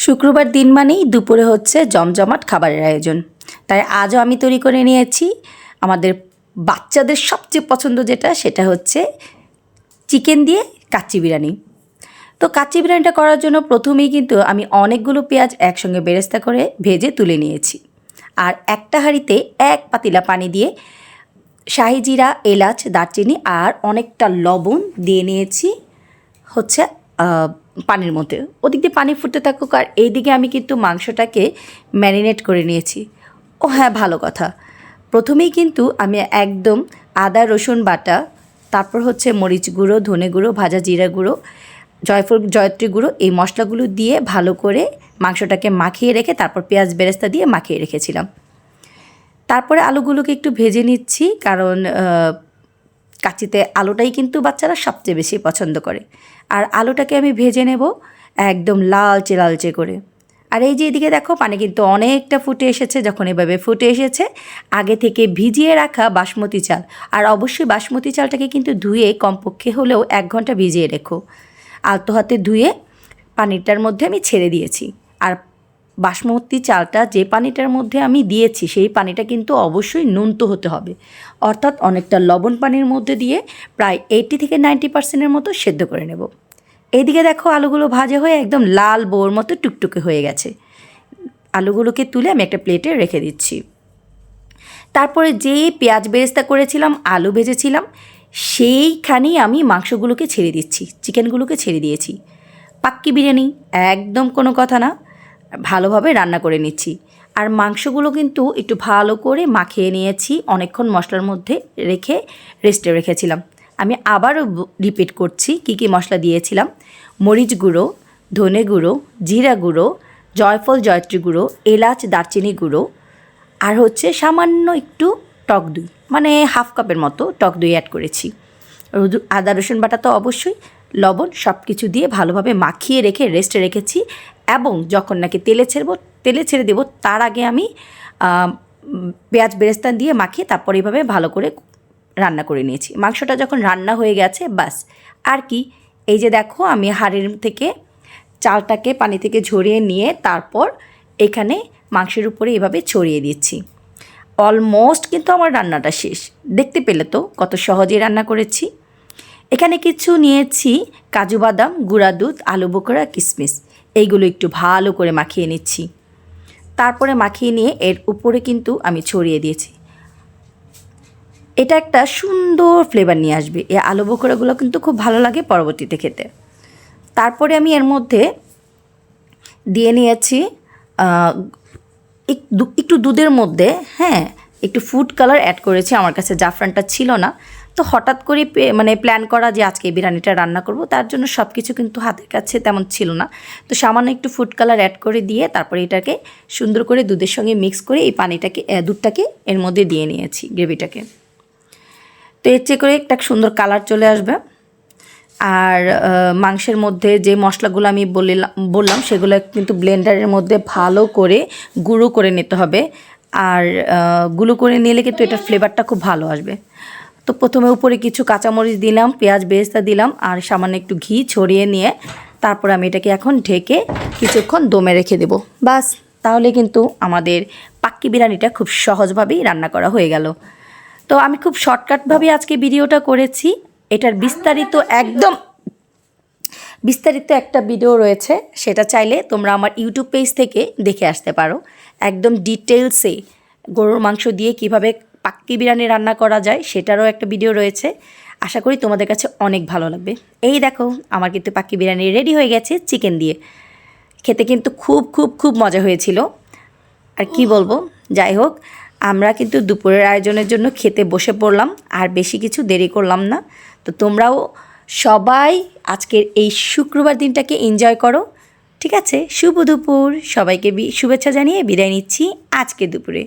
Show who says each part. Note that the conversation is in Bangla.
Speaker 1: শুক্রবার দিন মানেই দুপুরে হচ্ছে জমজমাট খাবারের আয়োজন। তাই আজও আমি তৈরি করে নিয়েছি আমাদের বাচ্চাদের সবচেয়ে পছন্দ যেটা, সেটা হচ্ছে চিকেন দিয়ে কাচ্চি বিরিয়ানি। তো কাচ্চি বিরিয়ানিটা করার জন্য প্রথমেই কিন্তু আমি অনেকগুলো পেঁয়াজ একসঙ্গে বেরেস্তা করে ভেজে তুলে নিয়েছি। আর একটা হাঁড়িতে এক পাতিলা পানি দিয়ে শাহি জিরা, এলাচ, দারচিনি আর অনেকটা লবণ দিয়ে নিয়েছি হচ্ছে পানির মধ্যে। ওদিক দিয়ে পানি ফুটতে থাকুক আর এইদিকে আমি কিন্তু মাংসটাকে ম্যারিনেট করে নিয়েছি। ও হ্যাঁ, ভালো কথা, প্রথমেই কিন্তু আমি একদম আদা রসুন বাটা, তারপর হচ্ছে মরিচ গুঁড়ো, ধনে গুঁড়ো, ভাজা জিরা গুঁড়ো, জয়ত্রী গুঁড়ো, এই মশলাগুলো দিয়ে ভালো করে মাংসটাকে মাখিয়ে রেখে তারপর পেঁয়াজ বেরেস্তা দিয়ে মাখিয়ে রেখেছিলাম। তারপরে আলুগুলোকে একটু ভেজে নিচ্ছি, কারণ কাচ্চিতে আলুটাই কিন্তু বাচ্চারা সবচেয়ে বেশি পছন্দ করে। আর আলুটাকে আমি ভেজে নেব একদম লালচে লালচে করে। আর এই যে এদিকে দেখো, পানি কিন্তু অনেকটা ফুটে এসেছে। যখন এভাবে ফুটে এসেছে, আগে থেকে ভিজিয়ে রাখা বাসমতি চাল, আর অবশ্যই বাসমতি চালটাকে কিন্তু ধুয়ে কমপক্ষে হলেও 1 ঘন্টা ভিজিয়ে রেখো। আলতো হাতে ধুয়ে পানিটার মধ্যে আমি ছেড়ে দিয়েছি। আর বাসমতি চালটা যে পানিটার মধ্যে আমি দিয়েছি, সেই পানিটা কিন্তু অবশ্যই নুনতো হতে হবে, অর্থাৎ অনেকটা লবণ পানির মধ্যে দিয়ে প্রায় 80 থেকে 90% মতো সেদ্ধ করে নেব। এইদিকে দেখো, আলুগুলো ভাজা হয়ে একদম লাল বোর মতো টুকটুকে হয়ে গেছে। আলুগুলোকে তুলে আমি একটা প্লেটে রেখে দিচ্ছি। তারপরে যে পেঁয়াজ বেরেস্তা করেছিলাম, আলু ভেজেছিলাম, সেইখানেই আমি মাংসগুলোকে ছেড়ে দিচ্ছি, চিকেনগুলোকে ছেড়ে দিয়েছি। পাক্কি বিরিয়ানি, একদম কোনো কথা না, ভালোভাবে রান্না করে নিচ্ছি। আর মাংসগুলো কিন্তু একটু ভালো করে মাখিয়ে নিয়েছি, অনেকক্ষণ মশলার মধ্যে রেখে রেস্টে রেখেছিলাম। আমি আবারও রিপিট করছি কী কী মশলা দিয়েছিলাম: মরিচ গুঁড়ো, ধনে গুঁড়ো, জিরা গুঁড়ো, জয়ফল জয়ত্রী গুঁড়ো, এলাচ, দারচিনি গুঁড়ো, আর হচ্ছে সামান্য একটু টক দই, মানে হাফ কাপের মতো টক দই অ্যাড করেছি। আদা রসুন বাটা তো অবশ্যই, লবণ, সব কিছু দিয়ে ভালোভাবে মাখিয়ে রেখে রেস্টে রেখেছি। এবং যখন নাকি তেলে ছেড়ে দেবো, তার আগে আমি পেঁয়াজ বেরেস্তা দিয়ে মাখিয়ে তারপর এইভাবে ভালো করে রান্না করে নিয়েছি। মাংসটা যখন রান্না হয়ে গেছে, বাস আর কি, এই যে দেখো, আমি হাঁড়ির থেকে চালটাকে পানি থেকে ঝরিয়ে নিয়ে তারপর এখানে মাংসের উপরে এভাবে ছড়িয়ে দিচ্ছি। অলমোস্ট কিন্তু আমার রান্নাটা শেষ। দেখতে পেলে তো কত সহজেই রান্না করেছি। এখানে কিছু নিয়েছি কাজু বাদাম, গুঁড়া দুধ, আলু বোখরা, কিশমিশ, এইগুলো একটু ভালো করে মাখিয়ে নিচ্ছি। তারপরে মাখিয়ে নিয়ে এর উপরে কিন্তু আমি ছড়িয়ে দিয়েছি। এটা একটা সুন্দর ফ্লেভার নিয়ে আসবে। এই আলু বোখরাগুলো কিন্তু খুব ভালো লাগে পরবর্তীতে খেতে। তারপরে আমি এর মধ্যে দিয়ে নিয়েছি একটু দুধের মধ্যে, হ্যাঁ, একটু ফুড কালার অ্যাড করেছি। আমার কাছে জাফরানটা ছিল না, তো হঠাৎ করে প্ল্যান করা যে আজকে বিরিয়ানিটা রান্না করব, তার জন্য সব কিছু কিন্তু হাতের কাছে তেমন ছিল না। তো সামান্য একটু ফুড কালার অ্যাড করে দিয়ে তারপরে এটাকে সুন্দর করে দুধের সঙ্গে মিক্স করে এই দুধটাকে এর মধ্যে দিয়ে নিয়েছি, গ্রেভিটাকে। তো এর চেয়ে করে একটা সুন্দর কালার চলে আসবে। আর মাংসের মধ্যে যে মশলাগুলো আমি বললাম সেগুলো কিন্তু ব্লেন্ডারের মধ্যে ভালো করে গুঁড়ো করে নিতে হবে। আর গুঁড়ো করে নিলে কিন্তু এটার ফ্লেভারটা খুব ভালো আসবে। তো প্রথমে উপরে কিছু কাঁচামরিচ দিলাম, পেঁয়াজ বেরেস্তা দিলাম, আর সামান্য একটু ঘি ছড়িয়ে নিয়ে তারপর আমি এটাকে এখন ঢেকে কিছুক্ষণ দমে রেখে দেব। বাস, তাহলে কিন্তু আমাদের পাক্কি বিরিয়ানিটা খুব সহজভাবেই রান্না করা হয়ে গেল। তো আমি খুব শর্টকাটভাবে আজকে ভিডিওটা করেছি। এটার বিস্তারিত একটা ভিডিও রয়েছে, সেটা চাইলে তোমরা আমার ইউটিউব পেজ থেকে দেখে আসতে পারো। একদম ডিটেলসে গরুর মাংস দিয়ে কিভাবে পাক্কি বিরিয়ানি রান্না করা যায় সেটারও একটা ভিডিও রয়েছে। আশা করি তোমাদের কাছে অনেক ভালো লাগবে। এই দেখো, আমার কিন্তু পাক্কি বিরিয়ানি রেডি হয়ে গেছে চিকেন দিয়ে। খেতে কিন্তু খুব খুব খুব মজা হয়েছিল। আর কি বলবো, যাই হোক, আমরা কিন্তু দুপুরের আয়োজনের জন্য খেতে বসে পড়লাম, আর বেশি কিছু দেরি করলাম না। তো তোমরাও সবাই আজকের এই শুক্রবার দিনটাকে এনজয় করো, ঠিক আছে? শুভ দুপুর, সবাইকে শুভেচ্ছা জানিয়ে বিদায় নিচ্ছি আজকে দুপুরে।